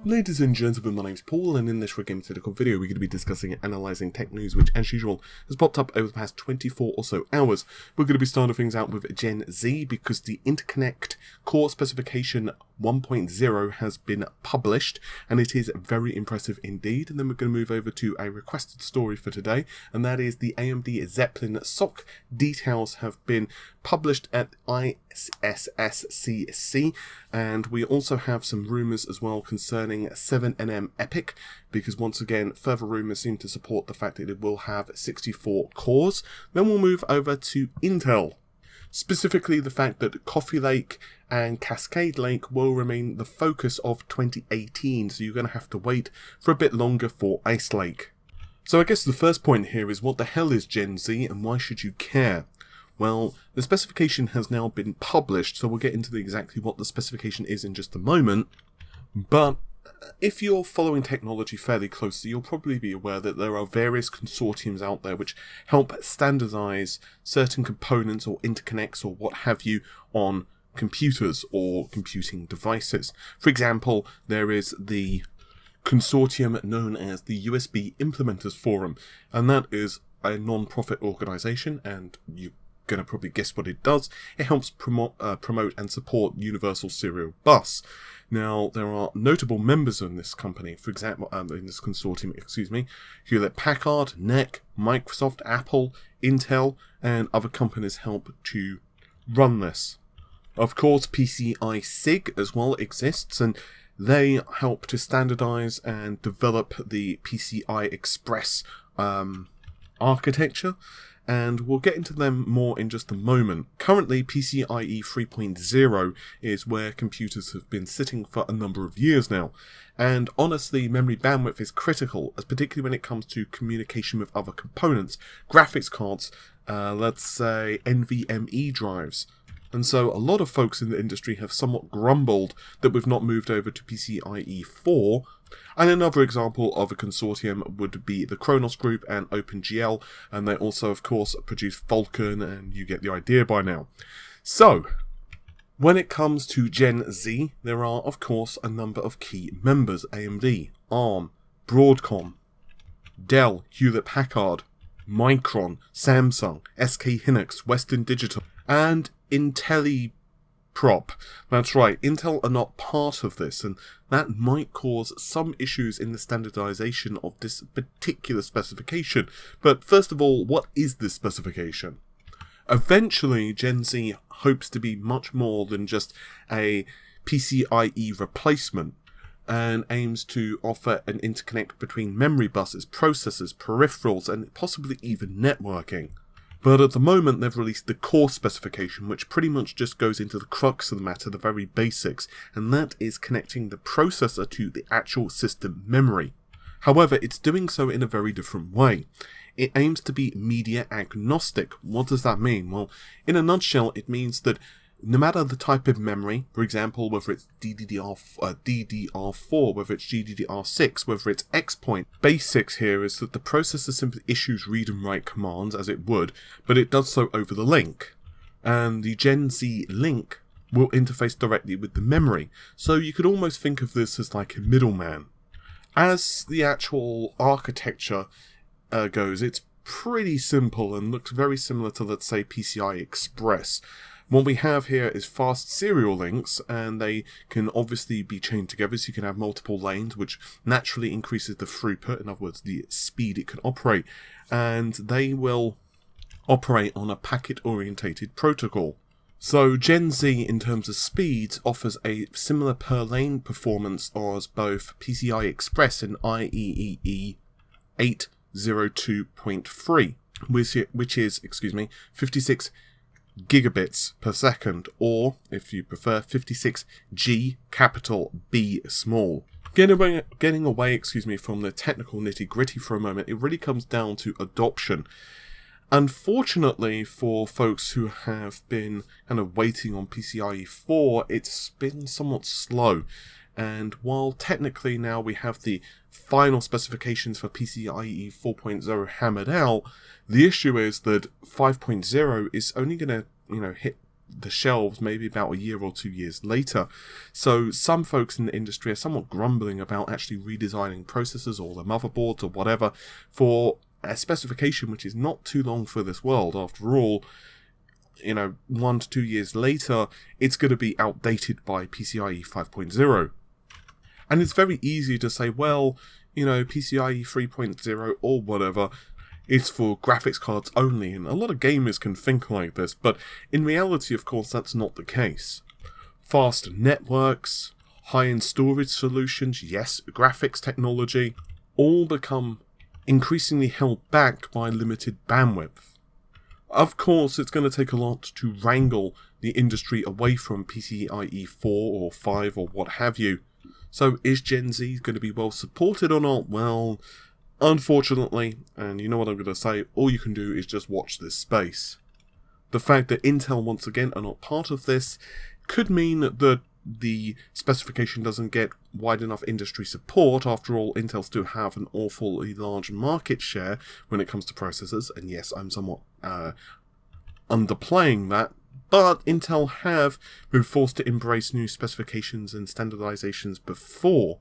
Ladies and gentlemen, my name's Paul, and in this Game Technical video we're going to be discussing and analysing tech news which, as usual, has popped up over the past 24 or so hours. We're going to be starting things out with Gen Z because the interconnect core specification 1.0 has been published, and it is very impressive indeed. And then we're going to move over to a requested story for today, and that is the AMD Zeppelin SoC details have been published at ISSCC, and we also have some rumours as well concerning 7nm EPYC, because once again further rumours seem to support the fact that it will have 64 cores. Then we'll move over to Intel, specifically the fact that Coffee Lake and Cascade Lake will remain the focus of 2018, so you're going to have to wait for a bit longer for Ice Lake. So I guess the first point here is, what the hell is Gen Z and why should you care? Well, the specification has now been published, so we'll get into exactly what the specification is in just a moment. But if you're following technology fairly closely, you'll probably be aware that there are various consortiums out there which help standardize certain components or interconnects or what have you on computers or computing devices. For example, there is the consortium known as the USB Implementers Forum, and that is a non-profit organization, and you're going to probably guess what it does. It helps promote and support Universal Serial Bus. Now, there are notable members in this company, for example, in this consortium, Hewlett Packard, NEC, Microsoft, Apple, Intel, and other companies help to run this. Of course, PCI SIG as well exists, and they help to standardize and develop the PCI Express architecture, and we'll get into them more in just a moment. Currently, PCIe 3.0 is where computers have been sitting for a number of years now, and honestly, memory bandwidth is critical, as particularly when it comes to communication with other components, graphics cards, let's say NVMe drives. And so a lot of folks in the industry have somewhat grumbled that we've not moved over to PCIe 4. And another example of a consortium would be the Kronos Group and OpenGL, and they also, of course, produce Vulkan, and you get the idea by now. So, when it comes to Gen Z, there are, of course, a number of key members: AMD, ARM, Broadcom, Dell, Hewlett Packard, Micron, Samsung, SK Hynix, Western Digital, and IntelliProp. That's right, Intel are not part of this, and that might cause some issues in the standardization of this particular specification. But first of all, what is this specification? Eventually, Gen Z hopes to be much more than just a PCIe replacement, and aims to offer an interconnect between memory buses, processors, peripherals, and possibly even networking. But at the moment they've released the core specification, which pretty much just goes into the crux of the matter, the very basics, and that is connecting the processor to the actual system memory. However, it's doing so in a very different way. It aims to be media agnostic. What does that mean? Well, in a nutshell, it means that no matter the type of memory, for example, whether it's DDR4, whether it's GDDR6, whether it's X-Point, basics here is that the processor simply issues read and write commands as it would, but it does so over the link. And the Gen Z link will interface directly with the memory, so you could almost think of this as like a middleman. As the actual architecture goes, it's pretty simple and looks very similar to, let's say, PCI Express. What we have here is fast serial links, and they can obviously be chained together, so you can have multiple lanes, which naturally increases the throughput, in other words, the speed it can operate, and they will operate on a packet-orientated protocol. So Gen Z, in terms of speeds, offers a similar per lane performance as both PCI Express and IEEE 802.3, which is 56 gigabits per second, or, if you prefer, 56G capital B small. Getting away from the technical nitty-gritty for a moment, it really comes down to adoption. Unfortunately for folks who have been kind of waiting on PCIe 4, it's been somewhat slow. And while technically now we have the final specifications for PCIe 4.0 hammered out, the issue is that 5.0 is only going to, hit the shelves maybe about a year or 2 years later. So some folks in the industry are somewhat grumbling about actually redesigning processors or the motherboards or whatever for a specification which is not too long for this world. After all, 1 to 2 years later, it's going to be outdated by PCIe 5.0. And it's very easy to say, well, PCIe 3.0 or whatever, it's for graphics cards only, and a lot of gamers can think like this, but in reality, of course, that's not the case. Fast networks, high-end storage solutions, yes, graphics technology, all become increasingly held back by limited bandwidth. Of course, it's going to take a lot to wrangle the industry away from PCIe 4 or 5 or what have you. So is Gen Z going to be well supported or not? Well, unfortunately, and you know what I'm going to say, all you can do is just watch this space. The fact that Intel once again are not part of this could mean that the specification doesn't get wide enough industry support. After all, Intel still have an awfully large market share when it comes to processors, and yes, I'm somewhat underplaying that, but Intel have been forced to embrace new specifications and standardizations before.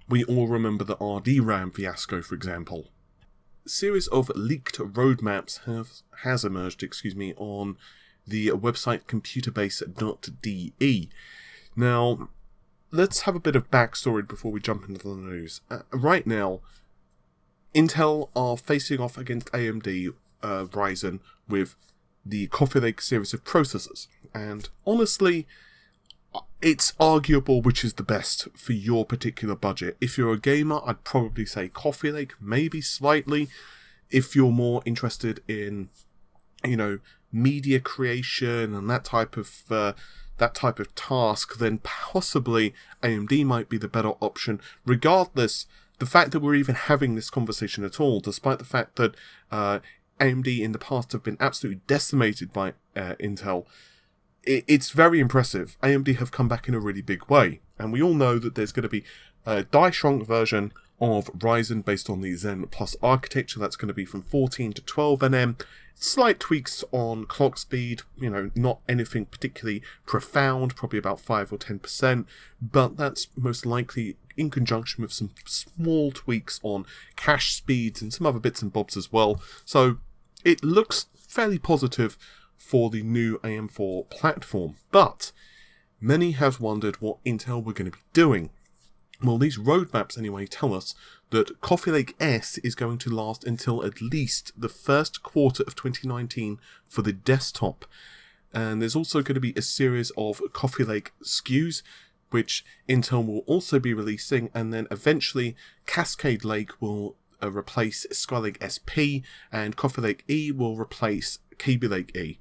We all remember the RDRAM fiasco, for example. A series of leaked roadmaps has emerged, on the website computerbase.de. Now, let's have a bit of backstory before we jump into the news. Right now, Intel are facing off against AMD Ryzen with the Coffee Lake series of processors, and honestly, it's arguable which is the best for your particular budget. If you're a gamer, I'd probably say Coffee Lake, maybe slightly. If you're more interested in, media creation and that type of task, then possibly AMD might be the better option. Regardless, the fact that we're even having this conversation at all, despite the fact that AMD in the past have been absolutely decimated by Intel, it's very impressive. AMD have come back in a really big way, and we all know that there's going to be a die-shrunk version of Ryzen based on the Zen Plus architecture. That's going to be from 14 to 12 nm. Slight tweaks on clock speed, not anything particularly profound, probably about 5 or 10%, but that's most likely in conjunction with some small tweaks on cache speeds and some other bits and bobs as well. So it looks fairly positive for the new AM4 platform, but many have wondered what Intel were going to be doing. Well, these roadmaps anyway tell us that Coffee Lake S is going to last until at least the first quarter of 2019 for the desktop. And there's also going to be a series of Coffee Lake SKUs, which Intel will also be releasing, and then eventually Cascade Lake will replace Skylake SP, and Coffee Lake E will replace Kaby Lake E.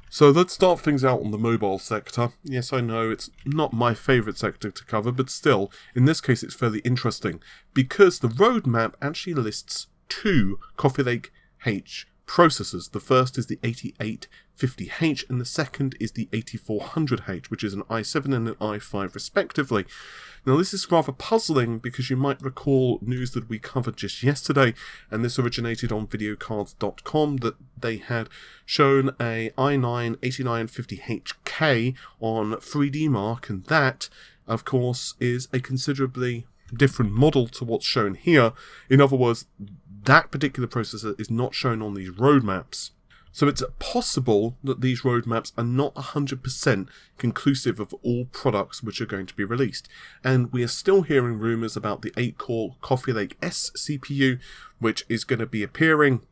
So let's start things out on the mobile sector. Yes, I know it's not my favourite sector to cover, but still, in this case it's fairly interesting, because the roadmap actually lists 2 Coffee Lake H processors. The first is the 8850H, and the second is the 8400H, which is an i7 and an i5 respectively. Now this is rather puzzling, because you might recall news that we covered just yesterday, and this originated on videocards.com, that they had shown a i9 8950HK on 3D Mark, and that, of course, is a considerably different model to what's shown here. In other words, that particular processor is not shown on these roadmaps. So it's possible that these roadmaps are not 100% conclusive of all products which are going to be released. And we are still hearing rumours about the 8-core Coffee Lake S CPU, which is going to be appearing.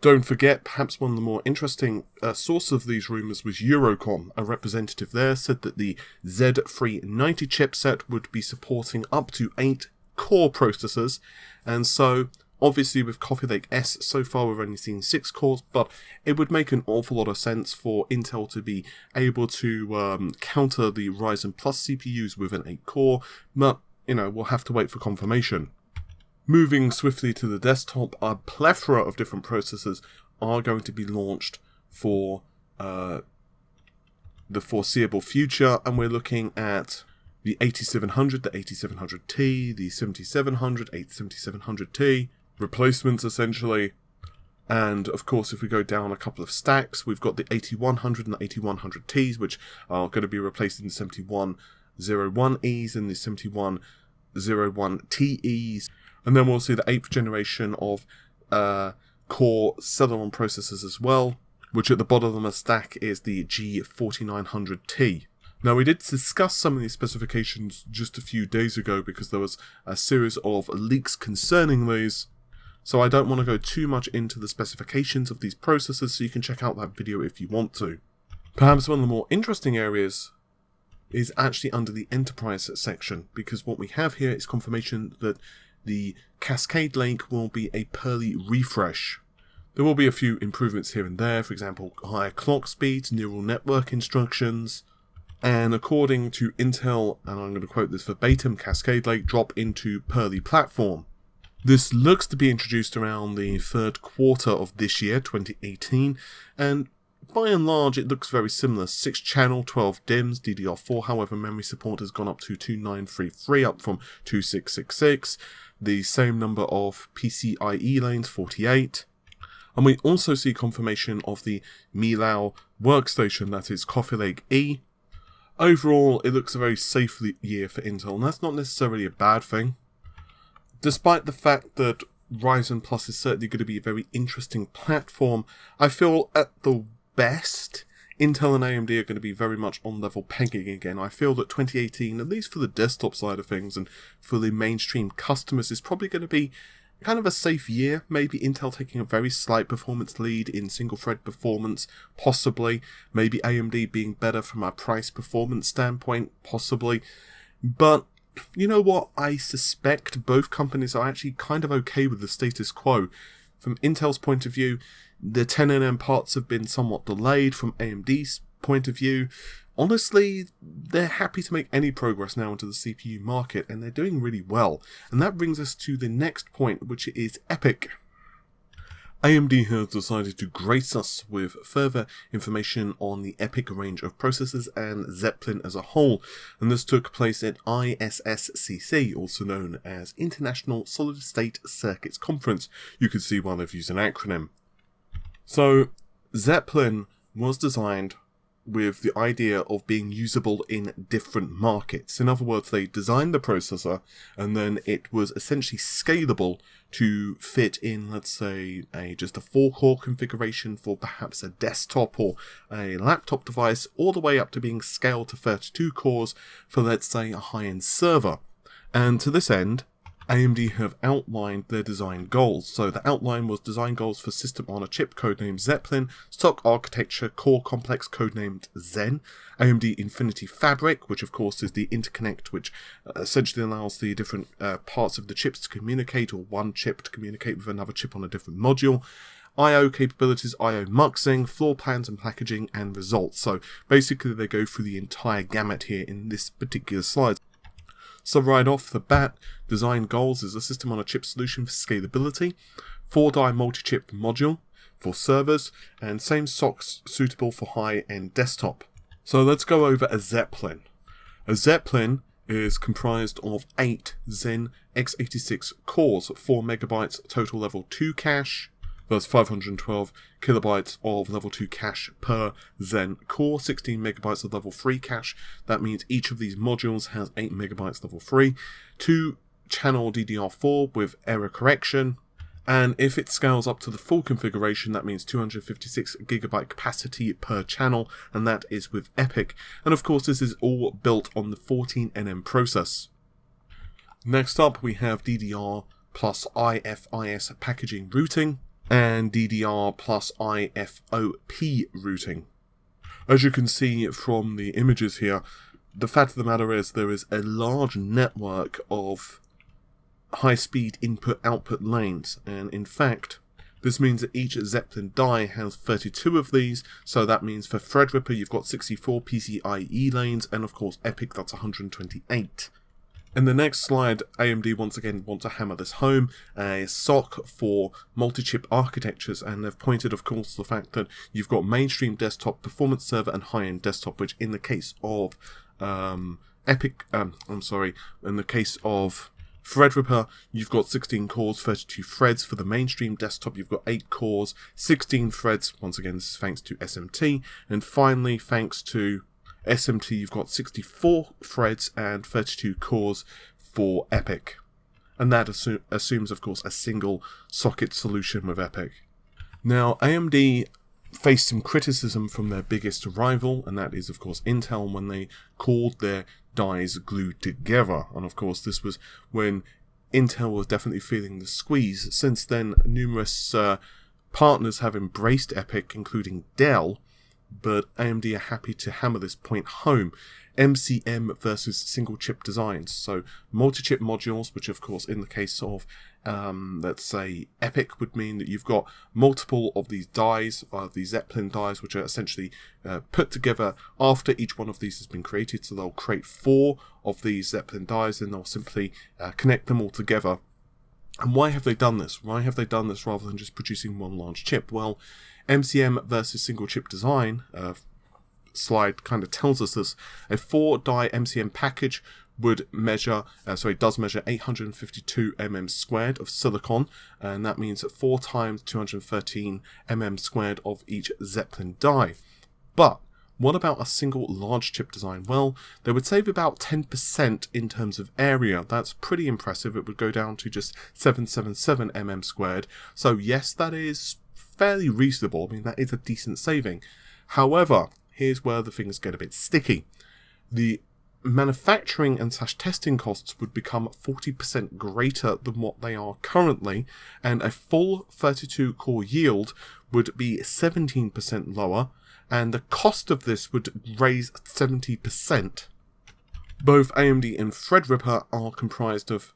Don't forget, perhaps one of the more interesting sources of these rumours was Eurocom. A representative there said that the Z390 chipset would be supporting up to 8 core processors, and so obviously with Coffee Lake S so far we've only seen 6 cores, but it would make an awful lot of sense for Intel to be able to counter the Ryzen Plus CPUs with an 8 core, but we'll have to wait for confirmation. Moving swiftly to the desktop, a plethora of different processors are going to be launched for the foreseeable future, and we're looking at the 8700, the 8700T, the 7700, 7700T, replacements essentially. And of course, if we go down a couple of stacks, we've got the 8100 and the 8100Ts, which are going to be replacing the 7101Es and the 7101Tes. And then we'll see the 8th generation of Core Celeron processors as well, which at the bottom of the stack is the G4900T. Now, we did discuss some of these specifications just a few days ago because there was a series of leaks concerning these. So I don't want to go too much into the specifications of these processors, so you can check out that video if you want to. Perhaps one of the more interesting areas is actually under the enterprise section, because what we have here is confirmation that the Cascade link will be a Pearly refresh. There will be a few improvements here and there, for example, higher clock speeds, neural network instructions, and according to Intel, and I'm going to quote this verbatim, Cascade Lake drop into Pearly platform. This looks to be introduced around the third quarter of this year, 2018, and by and large it looks very similar. 6 channel, 12 DIMMs, DDR4, however memory support has gone up to 2933 up from 2666, the same number of PCIe lanes, 48, and we also see confirmation of the Milao workstation, that is Coffee Lake E. Overall, it looks a very safe year for Intel, and that's not necessarily a bad thing. Despite the fact that Ryzen Plus is certainly going to be a very interesting platform, I feel at the best, Intel and AMD are going to be very much on level pegging again. I feel that 2018, at least for the desktop side of things and for the mainstream customers, is probably going to be kind of a safe year. Maybe Intel taking a very slight performance lead in single thread performance, possibly. Maybe AMD being better from a price performance standpoint, possibly. But you know what? I suspect both companies are actually kind of okay with the status quo. From Intel's point of view, the 10nm parts have been somewhat delayed. From AMD's point of view, honestly, they're happy to make any progress now into the CPU market, and they're doing really well. And that brings us to the next point, which is EPYC. AMD has decided to grace us with further information on the EPYC range of processors and Zeppelin as a whole, and this took place at ISSCC, also known as International Solid State Circuits Conference. You can see why they've used an acronym. So, Zeppelin was designed with the idea of being usable in different markets. In other words, they designed the processor and then it was essentially scalable to fit in, let's say, just a 4-core configuration for perhaps a desktop or a laptop device, all the way up to being scaled to 32 cores for, let's say, a high-end server. And to this end, AMD have outlined their design goals. So the outline was design goals for system on a chip codenamed Zeppelin, stock architecture core complex codenamed Zen, AMD Infinity Fabric, which of course is the interconnect which essentially allows the different parts of the chips to communicate, or one chip to communicate with another chip on a different module, I/O capabilities, I/O muxing, floor plans and packaging, and results. So basically they go through the entire gamut here in this particular slide. So right off the bat, design goals is a system on a chip solution for scalability, 4-die multi-chip module for servers, and same SOCs suitable for high-end desktop. So let's go over a Zeppelin. A Zeppelin is comprised of 8 Zen x86 cores, 4 MB total level 2 cache. That's 512 kilobytes of level 2 cache per Zen core, 16 megabytes of level 3 cache. That means each of these modules has 8 megabytes level 3, 2 channel DDR4 with error correction, and if it scales up to the full configuration, that means 256 gigabyte capacity per channel, and that is with EPYC. And of course, this is all built on the 14nm process. Next up, we have DDR plus IFIS packaging routing and DDR plus IFOP routing. As you can see from the images here, the fact of the matter is there is a large network of high-speed input-output lanes, and in fact, this means that each Zeppelin die has 32 of these, so that means for Threadripper you've got 64 PCIe lanes, and of course EPYC, that's 128. In the next slide, AMD once again want to hammer this home, a SOC for multi-chip architectures, and they've pointed of course to the fact that you've got mainstream desktop, performance server and high-end desktop, which in the case of in the case of Threadripper, you've got 16 cores, 32 threads. For the mainstream desktop, you've got 8 cores, 16 threads. Once again, this is thanks to SMT. And finally, thanks to SMT, you've got 64 threads and 32 cores for EPYC. And that assumes, of course, a single socket solution with EPYC. Now, AMD faced some criticism from their biggest rival, and that is, of course, Intel, when they called their dies glued together. And of course, this was when Intel was definitely feeling the squeeze. Since then, numerous partners have embraced EPYC, including Dell, but AMD are happy to hammer this point home. MCM versus single chip designs. So multi-chip modules, which of course in the case of let's say EPYC would mean that you've got multiple of these dies, these Zeppelin dies, which are essentially put together after each one of these has been created. So they'll create 4 of these Zeppelin dies and they'll simply connect them all together. And why have they done this? Why have they done this rather than just producing one large chip? Well, MCM versus single chip design slide kind of tells us this. A 4-die MCM package would measure, does measure 852 mm squared of silicon, and that means 4 times 213 mm squared of each Zeppelin die. But what about a single large chip design? Well, they would save about 10% in terms of area. That's pretty impressive. It would go down to just 777 mm squared. So yes, that is fairly reasonable. I mean, that is a decent saving. However, here's where the things get a bit sticky. The manufacturing and testing costs would become 40% greater than what they are currently, and a full 32-core yield would be 17% lower, and the cost of this would raise 70%. Both AMD and Threadripper are comprised of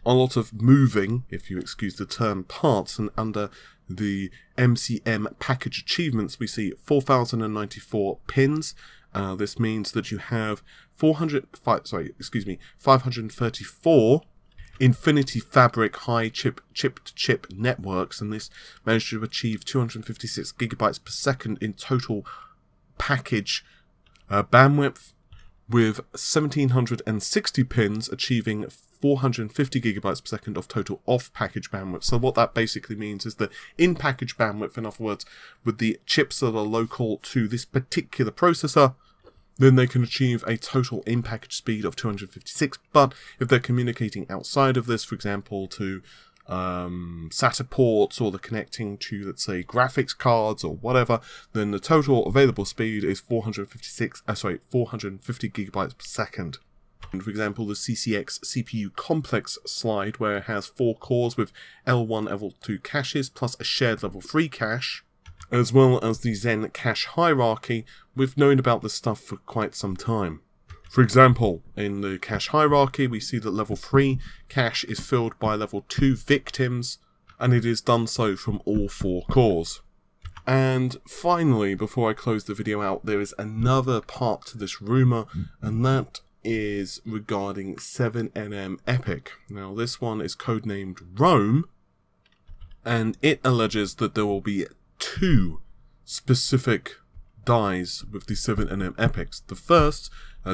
a lot of moving, if you excuse the term, parts, and under the MCM package achievements we see 4,094 pins. This means that you have 534 Infinity Fabric high chip-to-chip networks, and this managed to achieve 256 gigabytes per second in total package bandwidth, with 1,760 pins achieving 450 gigabytes per second of total off-package bandwidth. So what that basically means is that in-package bandwidth, in other words, with the chips that are local to this particular processor, then they can achieve a total in-package speed of 256. But if they're communicating outside of this, for example, to SATA ports, or they're connecting to, let's say, graphics cards or whatever, then the total available speed is 450 gigabytes per second. And for example, the CCX CPU complex slide, where it has 4 cores with L1, L2 caches plus a shared level 3 cache, as well as the Zen cache hierarchy. We've known about this stuff for quite some time. For example, in the cache hierarchy, we see that level 3 cache is filled by level 2 victims, and it is done so from all 4 cores. And finally, before I close the video out, there is another part to this rumour, and that is regarding 7nm EPYC. Now, this one is codenamed Rome, and it alleges that there will be 2 specific dies with the 7nm EPYCs. The first,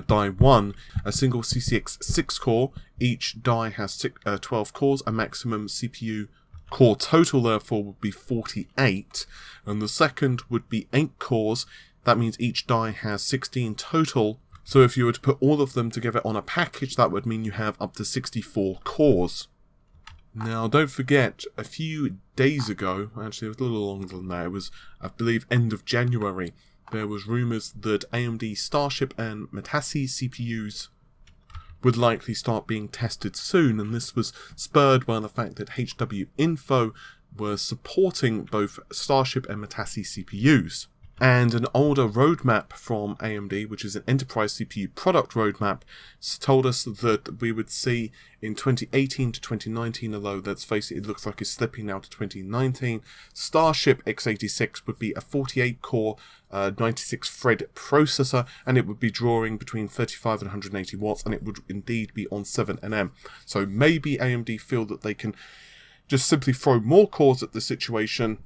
die 1, a single CCX 6-core. Each die has 12 cores. A maximum CPU core total, therefore, would be 48. And the second would be 8 cores. That means each die has 16 total. So if you were to put all of them together on a package, that would mean you have up to 64 cores. Now, don't forget, a few days ago, actually it was a little longer than that, it was, I believe, end of January, there was rumours that AMD Starship and Metassi CPUs would likely start being tested soon, and this was spurred by the fact that HW Info were supporting both Starship and Metassi CPUs. And an older roadmap from AMD, which is an enterprise CPU product roadmap, told us that we would see in 2018 to 2019, although let's face it, it looks like it's slipping now to 2019, Starship x86 would be a 48-core, 96-thread processor, and it would be drawing between 35 and 180 watts, and it would indeed be on 7nm. So maybe AMD feel that they can just simply throw more cores at the situation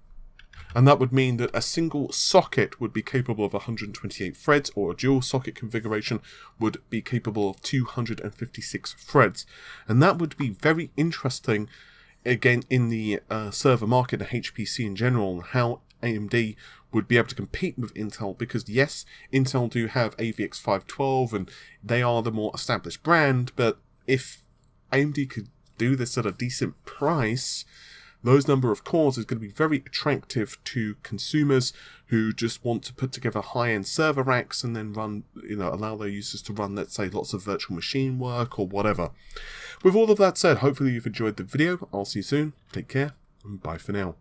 And that would mean that a single socket would be capable of 128 threads, or a dual socket configuration would be capable of 256 threads. And that would be very interesting, again, in the server market and HPC in general, and how AMD would be able to compete with Intel, because yes, Intel do have AVX 512 and they are the more established brand, but if AMD could do this at a decent price, those number of cores is going to be very attractive to consumers who just want to put together high-end server racks and then run, allow their users to run, let's say, lots of virtual machine work or whatever. With all of that said, hopefully you've enjoyed the video. I'll see you soon. Take care, and bye for now.